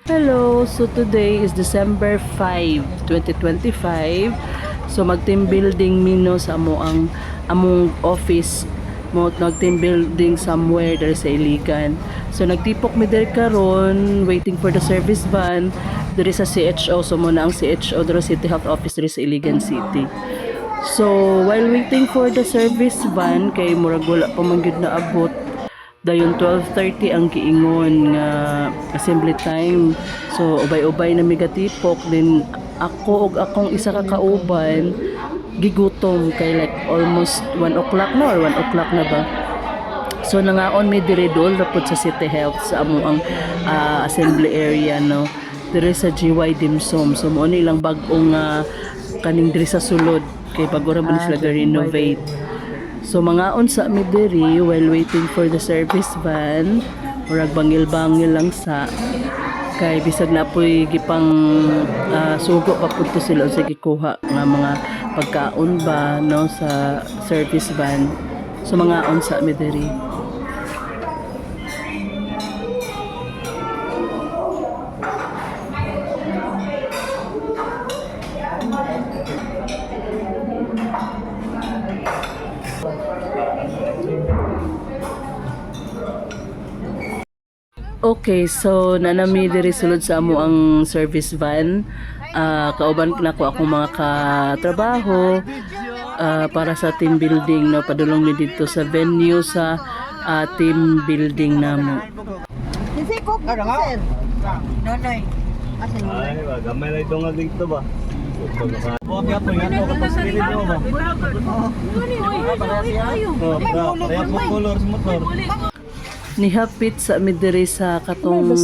Hello, so today is December 5, 2025. So mag-team building mino sa among office mo nag-team building somewhere there sa Iligan. So nagtipok mi der karon waiting for the service van diri sa CHO. So muna ang CHO diri City Health Office diri sa Iligan City. So while waiting for the service van kay murag wala pa man gyud na abot. Dayon 12:30 ang giingon nga assembly time. So ubay-ubay na migatipok din ako ug akong isa ka kauban gigutom kay like almost 1 o'clock na or 1 o'clock na ba. So nangaon mi diri dol rapod sa City Health sa among assembly area no. Diri sa GY Dimsum. So mo ni ilang bag-ong kaning diri sa sulod kay bago ra man sila ga-renovate. So mga unsa mi diri while waiting for the service van, murag bangil-bangil lang sa kay bisag na po'y gipang sugo pa pud to sila sa gikuha nga mga pagkaon ba no sa service van. So mga unsa mi diri. Okay, so nanami diri sulod sa amo ang service van. Kauban na ko akong mga katrabaho para sa team building no padulong mi dito sa venue sa team building namo. Kasi ko sir. Nonoy. Ay, gamay lang itong dito ba? Huwag yan po, yan po, kapag spirit nyo ba? Kaya po color sa motor. Nihapit sa midiri sa katong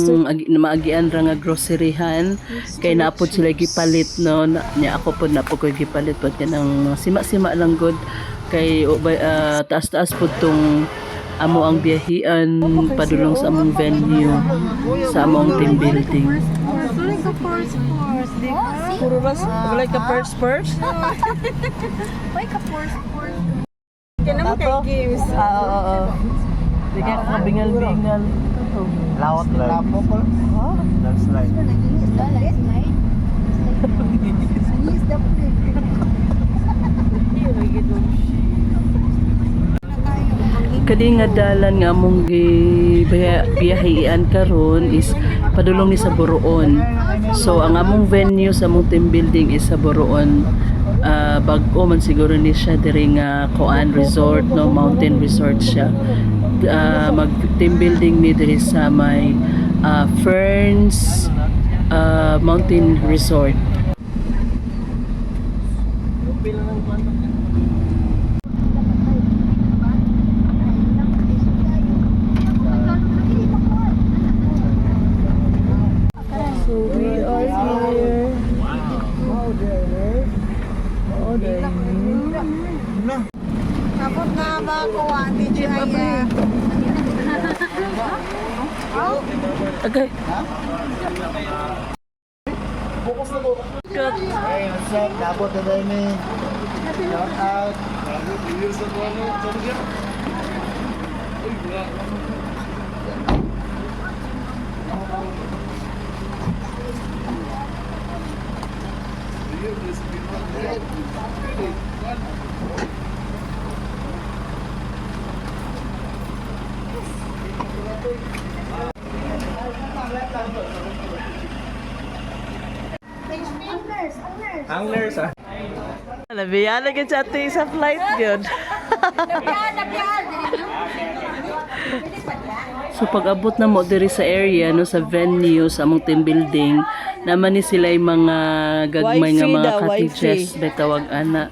maagian ra nga groceryhan kay naapod sila gipalit no nya ako pod na ko gipalit pod kanang sima-sima lang good kay taas-taas pod tong amo ang biyahian padulong sa among venue sa among team building. Like a first, di ba? Puro bas like a first. Like a first. Kaya naman kay games. Oo. Di ka kabingal-bingal. Laot lang. Landslide. Kadi nga dalan nga among biyahian karon is padulong ni sa Boroon. So ang among venue sa among team building is sa Boroon. Bag-o man siguro ni siya diri nga Koan Resort no, mountain resort siya. Mag team building mi diri sa may Ferns Mountain Resort. So we are here. Kapot na ba kuha ni Jaya? Okay. Hey, what's up? Kapot na tayo may shout out. Ang nurse ah. Labiyan na sa ating sa flight yun. So pag-abot na mo diri sa area no sa venue sa among team building naman ni sila yung mga gagmay nga mga cottages betawag ana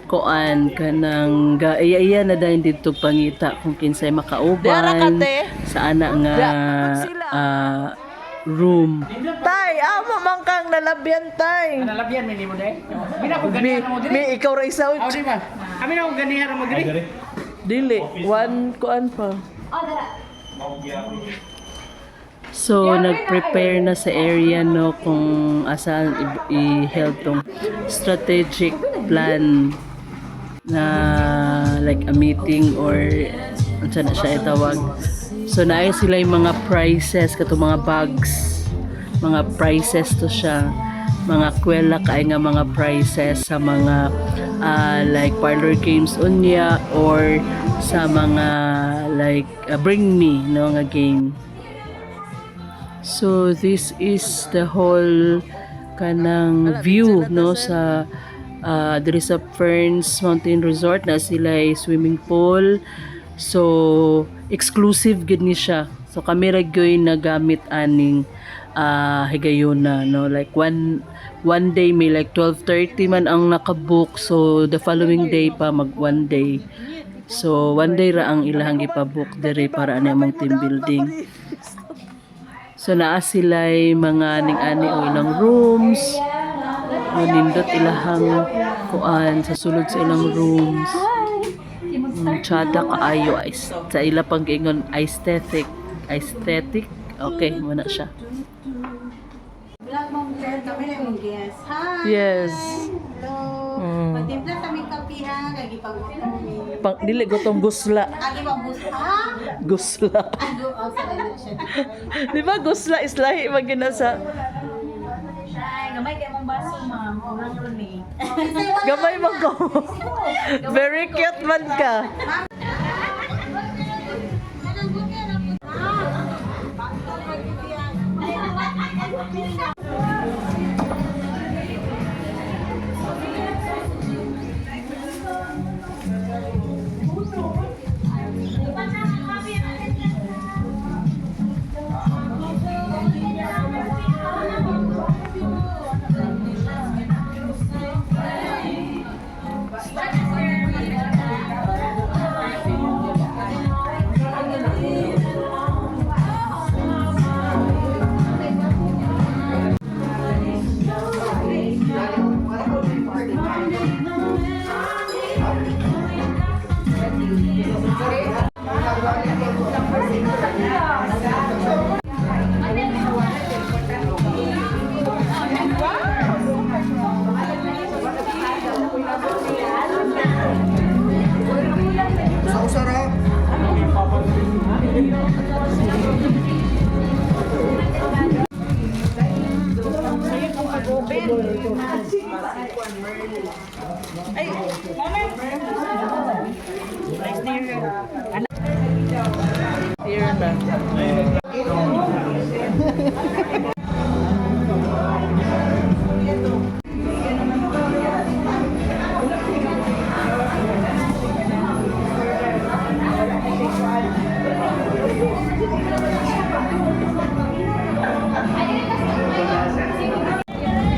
koan kanang iya na dahil dito pangita kung kinsay makauban sa ana nga room. Tay, amo man kang nalabyan tay. Nalabyan mo dai. Mina ko ganihan mo diri. May ikaw ra isa. Aw di ba? Kami na ko ganihan mo diri. Dili, one kuan pa. So, nag-prepare na sa area no kung asaan i-held tong strategic plan na like a meeting or ano na siya itawag. So naay sila yung mga prices katong mga bags mga prizes to siya. Mga kwela kay nga mga prizes sa mga like parlor games unya or sa mga like bring me no nga game. So this is the whole kanang view no sa there is a Ferns Mountain Resort na sila swimming pool. So exclusive gid ni siya. So kami ra gyoy nagamit aning higayuna no, like one day may like 12:30 man ang nakabook, so the following day pa mag one day, so one day ra ang ilahang ipabook dere para ani among team building. So naa sila'y mga ning-ani o ilang rooms, nindot ilahang kuan sa sulod sa ilang rooms. Tsada kaayo sa ila pang giingon aesthetic. Okay, muna siya. Vlog mong friend kami na mong guest. Hi! Yes. Hello! Patimpla kami kapi ha, kagi pag-uwi. Pang dili gutong gusla. Kagi pag-bus ha? Gusla. Ano ang sa na siya? Di ba gusla is lahi man gina sa Ay, gamay kay mong baso ma'am. Kurang ron eh. gamay man ko. Very cute man ka. Here na.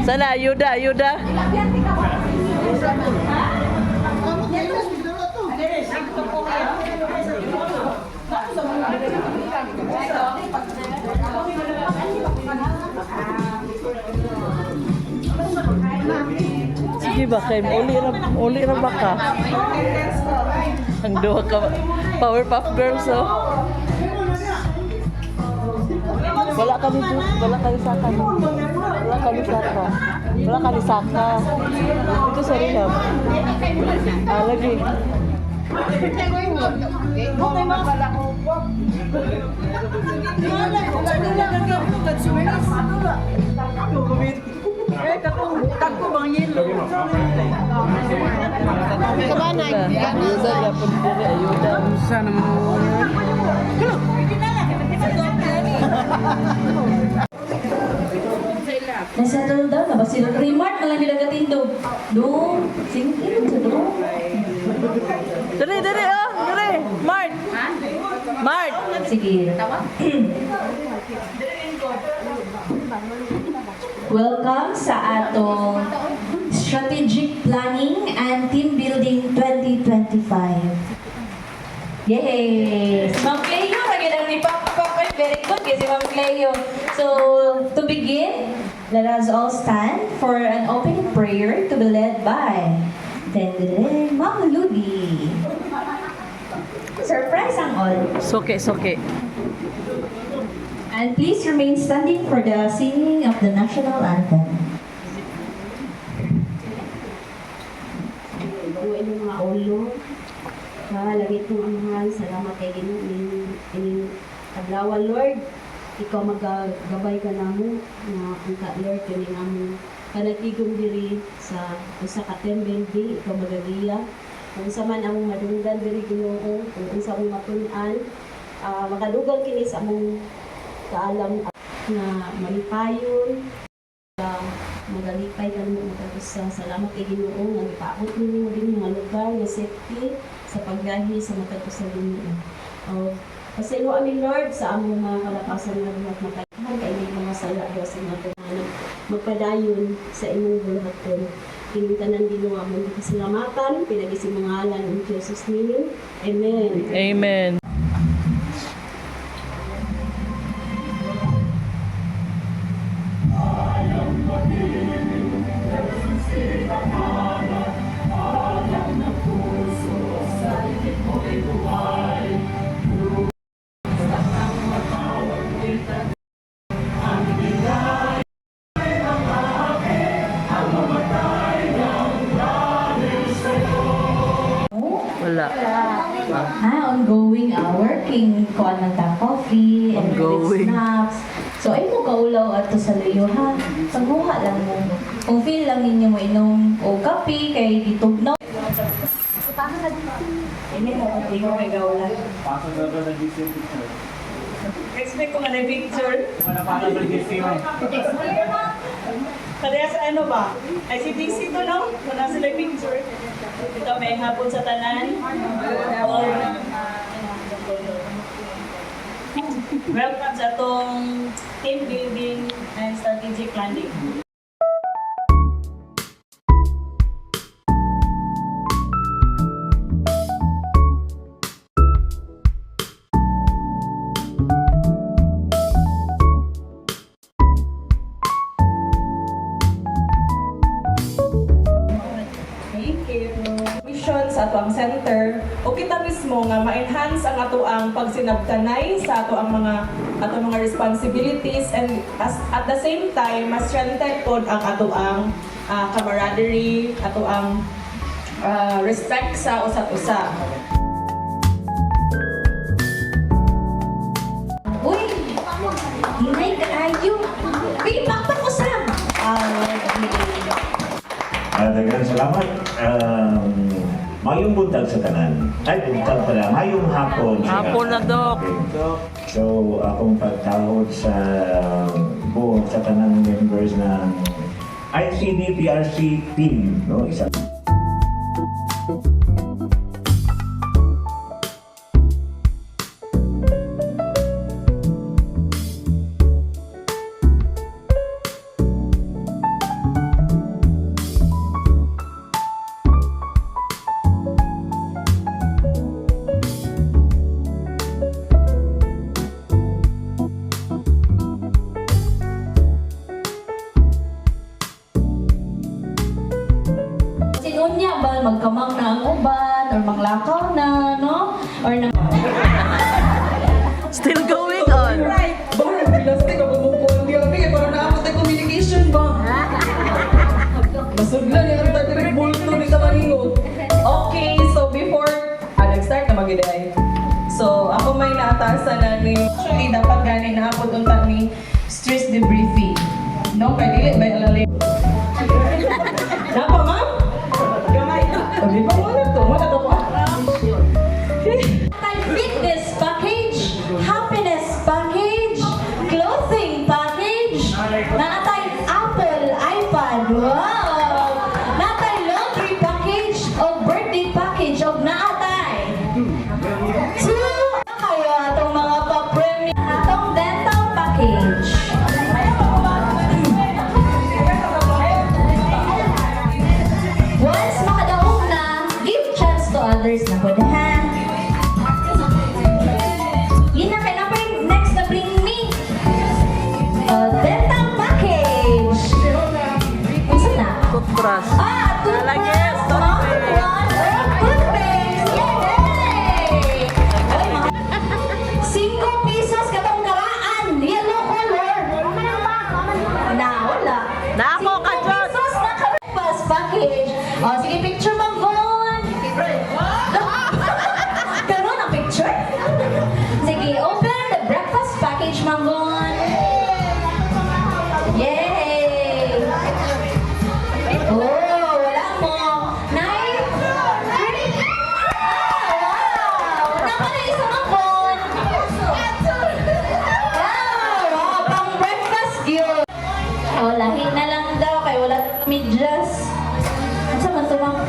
Sana ayuda. Sige ba kay uli ra ba ka? Ang duha ka Powerpuff Girls oh. Wala kami saka. Ito sa rehab. Lagi. Sana mo. Nasettle daw na ba sila? Remark na lang nila katindog. No, singkin sa do. Dere Mart. Mart. Sige. Welcome sa atong Strategic Planning and Team Building 2025. Yay! Si Ma'am Cleo, lagi nang ni Papa. Very good, kasi Ma'am Cleo. So, to begin, let us all stand for an opening prayer to be led by Ma'am Ludi. Surprise ang all. Soke. And please remain standing for the singing of the national anthem. Buhay ng mga ulo. Lagi itong ang mahal. Salamat kay Ginoo ining adlaw, Lord. ikaw magagabay ka namo nga ang ka-Lord kani namo kanatigom diri sa usa ka team building, ikaw magagiya kung sa man among madunggan diri Ginoo, kung unsa among matun-an, makadugang kini sa among kaalam na malipayon, magalipay ka mo matagos salamat kay Ginoo nga ipaabot ninyo din mga lugar nga safety sa pagbiyahe sa matagos sa Ginoo. Pasaylo amin Lord sa among mga kalakasan nga buhat makayahan kay hindi mga sala Dios sa mga tanan magpadayon sa imong bulahaton. Kining tanan Ginoo among pasalamatan pinagisi mga ngalan ng Jesus name. Amen. Amen. Wala. Ongoing working kuan man ta coffee and Ongoing. snacks. So ay mo kaulaw ato sa luyo ha. Paghuha lang mo. Kung feel lang ninyo mo inom o kape kay ditugnaw. Ini mo hindi ko may gaulan. Pasok na ba ng GC picture? Expect ko nga na picture. Wala pa na ng GC mo. Kaya sa ano ba? Ay si Dixie to no? Wala sila picture. Ito may hapon sa tanan. Welcome sa atong team building and strategic planning. Mission sa ato ang center o kita mismo nga ma-enhance ang ato ang pagsinabtanay sa ato ang mga responsibilities and at the same time mas strengthen pod ang ato ang camaraderie, ato ang respect sa usa't usa. Uy! Hinay ka ayo. Pipakpak ko sa. Daghang salamat. Mayong buntag sa tanan. Ay, buntag pala. Mayong hapon. Hapon na, Dok. Okay. So, akong pagtawag sa buong sa tanan members ng ICD PRC team. No? Isa. Sinunya ba magkamang na ang uban or manglakaw na, no? Or na Still going on. Bakit plastic ako bumubuan di kami para naabot ang communication ba? Masudlan yung ang direct bulto ni Kamaringo. Okay, so before nag-start na magiday. So ako may naatasan na ni actually dapat gani naabot unta ni stress debriefing. No, kay dili ba alalim. Napa ma'am? Gamay. Di ba mo na to? Mo na to po. fitness package, happiness package, clothing package, natay Apple iPad, wow! Natay laundry package o birthday package o naatay. So, kayo atong mga pa-premium atong dental package. Once makadaog na, give chance to others na po ha. Yun na, kaya na pa yung next na bring me. Dental package. cute. Oh, lahi na lang daw, kay wala medyas. Ano sa man tumang?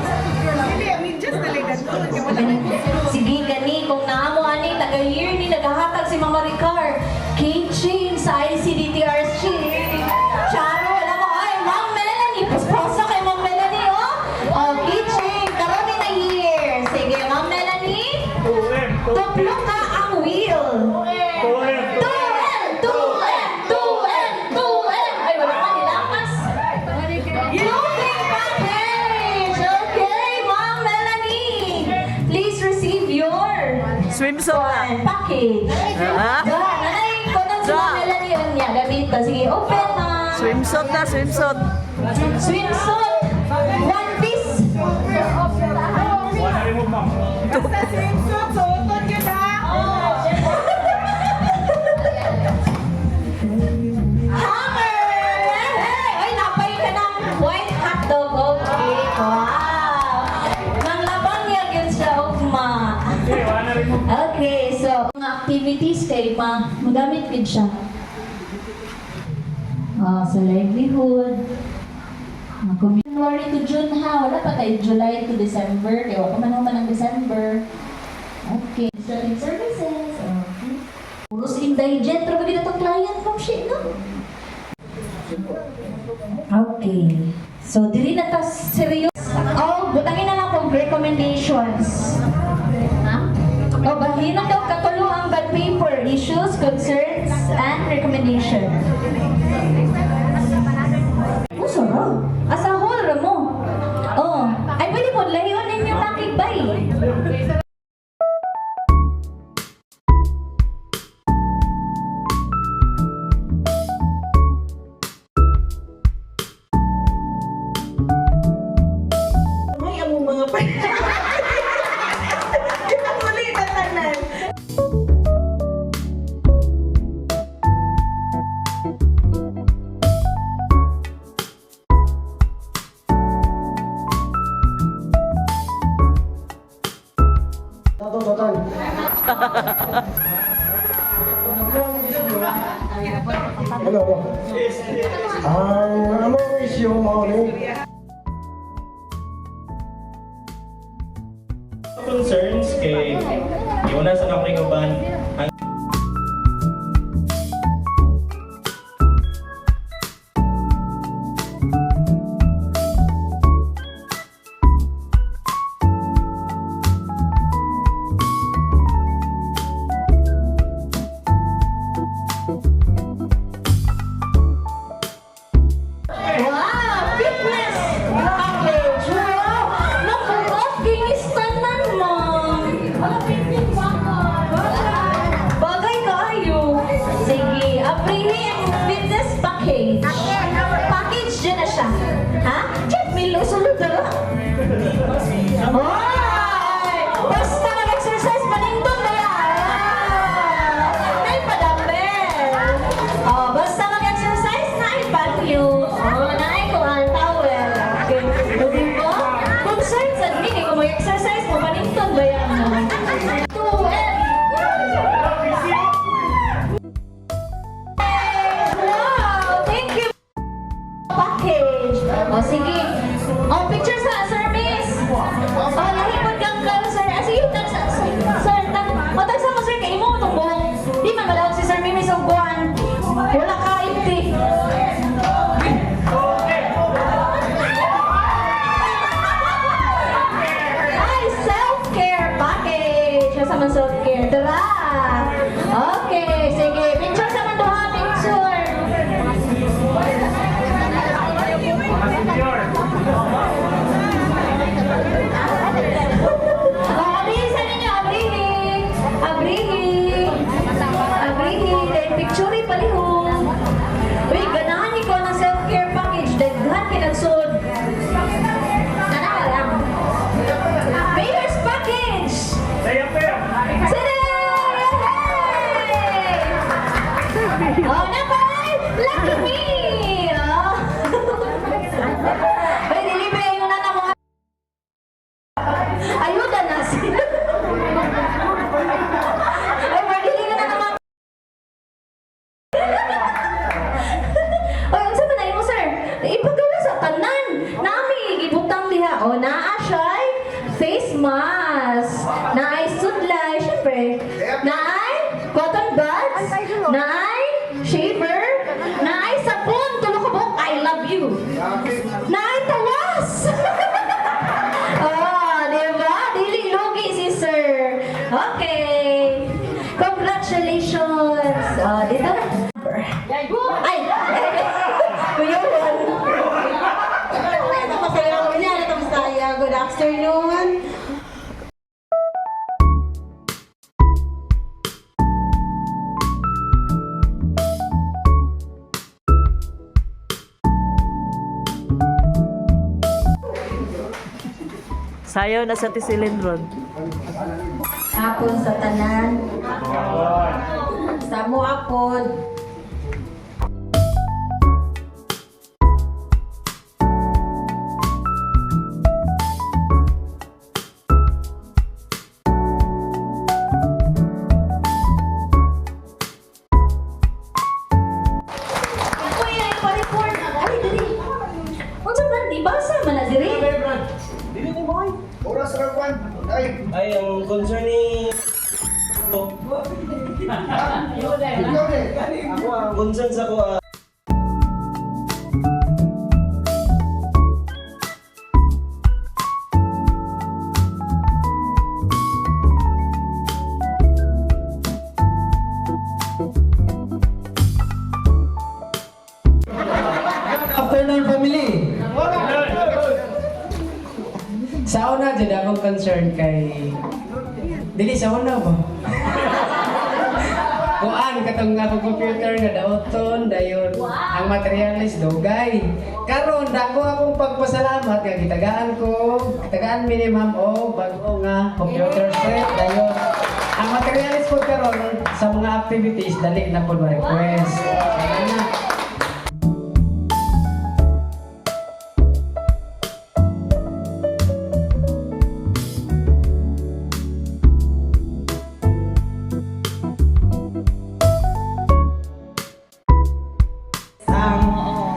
Sige, gani, kung naamo ani, taga-year ni naghahatag si Mama Ricar. Keychain sa ICDTRC. Charo, wala mo, ay, Ma'am Melanie, pasposa kay Ma'am Melanie, oh. Oh, keychain, karami na year. Sige, Ma'am Melanie, tuplo ka ang wheel. 2L. Ay, wala ka nilakas. Clothing package. Okay, Ma'am Melanie. Please receive your Swimsuit na. package. Ha? Nanay ko ng si Ma'am Melanie yun niya. Gamito. Sige, open na. Swimsuit na, swimsuit. Swimsuit. One piece. Hammer! Ay, napay ka ng white hotdog. Okay, wow. Manglabang niya yun siya, ugma. Okay, so, mga activities kay magamit din siya. Sa livelihood. January to June ha, wala pa tayo July to December, kaya wala pa man ng December. Okay. Administrative services. Okay. Puros indigent, pero bagay na itong client from shit, no? Okay. So, dili na ta serious. Oh, butangin na lang kung recommendations. Ha? O, bahin na daw katulo ang bad paper, issues, concerns, and recommendation. Oh, sarap. Asa whole ra mo. Oh, ay pwede po layon ninyo takigbay. May among mga pa. Ang mali na tanan. Hello. Ang among issue mo ni Concerns kay iuna sa nakikiuban ang Wow, fitness package. Wow, nakuot kinis tanan mo. Bagay kayo. Sige, aprihin fitness package. Package dyan na siya. Ha? Check me lo, sulod na lang. Ay! Basta mag-exercise, panindon na yan. Ay, padamel. Oh, basta mag-exercise, na ipanyo. Oh, naay ko ang towel. Okay. Hindi mo? Concern sa mini, kung mag-exercise mo, panindon ba yan mo? 2L. Wow! Thank you! Package. O, sige. O, picture sa Sir Miss. O, lahipod kang ka, Sir. Sige, Sir, matagsa mo, Sir, kay mo itong buhok. Di man malawag si Sir Mimis ang buwan. Wala ka, hindi. Ay, self-care package. Sa man self-care. Tara! Okay, sige. Picture sa man doha, picture. sabon, tulog ka buhok, I love you. Naitawas! Oh, diba? Dili lugi si sir. Okay. Congratulations. Dito na. Ay! Kuya Juan. Masayaw niya, natapos tayo. Good afternoon. Sayaw na sa Tisilindron. Hapon sa tanan. Sa mo apod. Kuya, ipa-report. Ay, dali. Unsa man, di ba? Sama na diri. Oras ra kwan. Ay, Ay, ang concern ni... ikaw ni. Ako, ang concern sa ko, Afternoon family. Sa una jud akong concern kay dili sa una ba. Kuan katong akong computer nga daoton dayon ang materialis dugay. Karon dako akong pagpasalamat nga gitagaan mi ni ma'am o bag-o nga computer set dayon. Ang materialis po karon sa mga activities dali na po ma-request. Kaya na.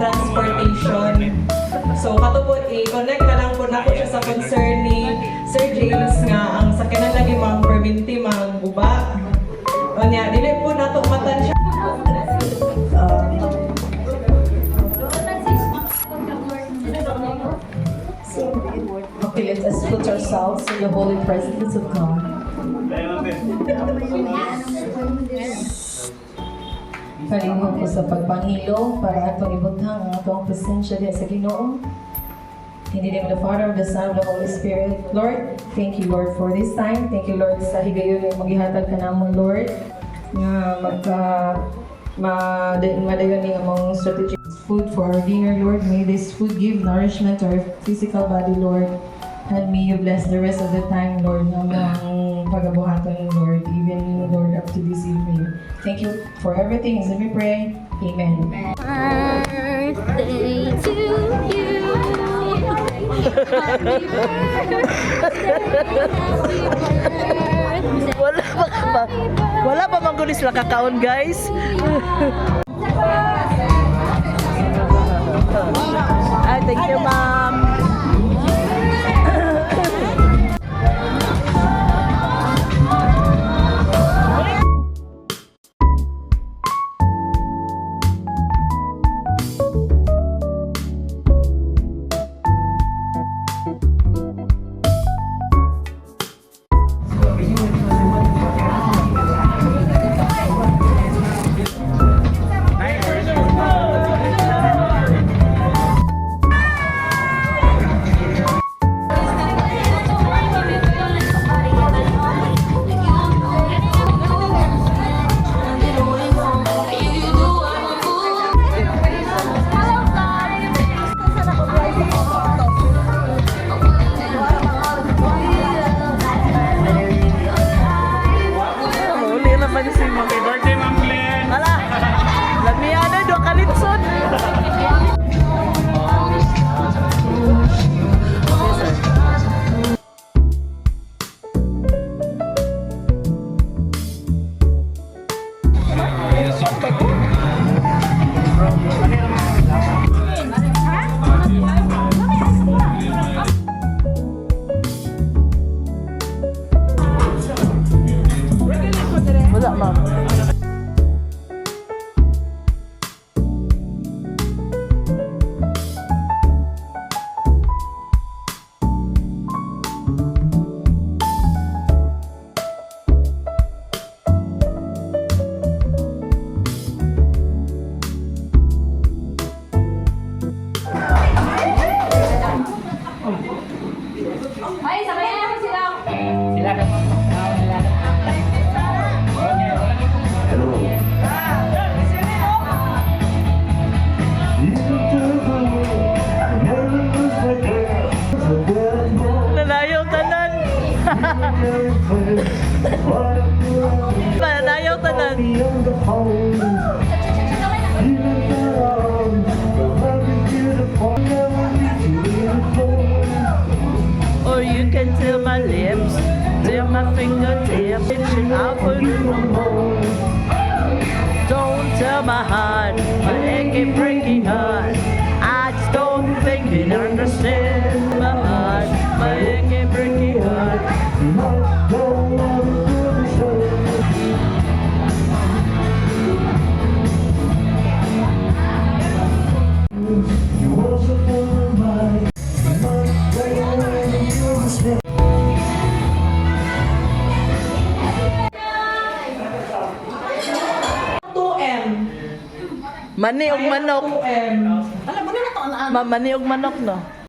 Transportation. So katupod i-connect na lang po na ko siya sa concern ni Sir James nga ang sakyanan lagi mang perminti mang guba. O niya, dili po nato matan siya. Okay, let us put ourselves in the holy presence of God. Palihog ko sa pagpangilo para atong ibutang ang atong presensya diya sa Ginoo. In the name of the Father, of the Son, of the Holy Spirit. Lord, thank you, Lord, for this time. Thank you, Lord, sa higayon na maghihatag ka namon, Lord. Nga madayon ni among strategic food for our dinner, Lord. May this food give nourishment to our physical body, Lord. And may you bless the rest of the time, Lord, ng pagabuhaton, Lord, even, Lord, up to this evening. Thank you for everything. As we pray, Amen. Birthday to you. Happy birthday. Wala pa manggulis la kakaon, guys. Ay, thank you, ma'am. Nalayaw tanan. Nalayaw tanan. Or you can tell my lips, tell my fingertips, I'll put it on hold. Don't tell my heart, my achy breaking heart. I just don't think it understands my heart, my achy breaking heart. Mani og manok. 2M. Mani og manok no.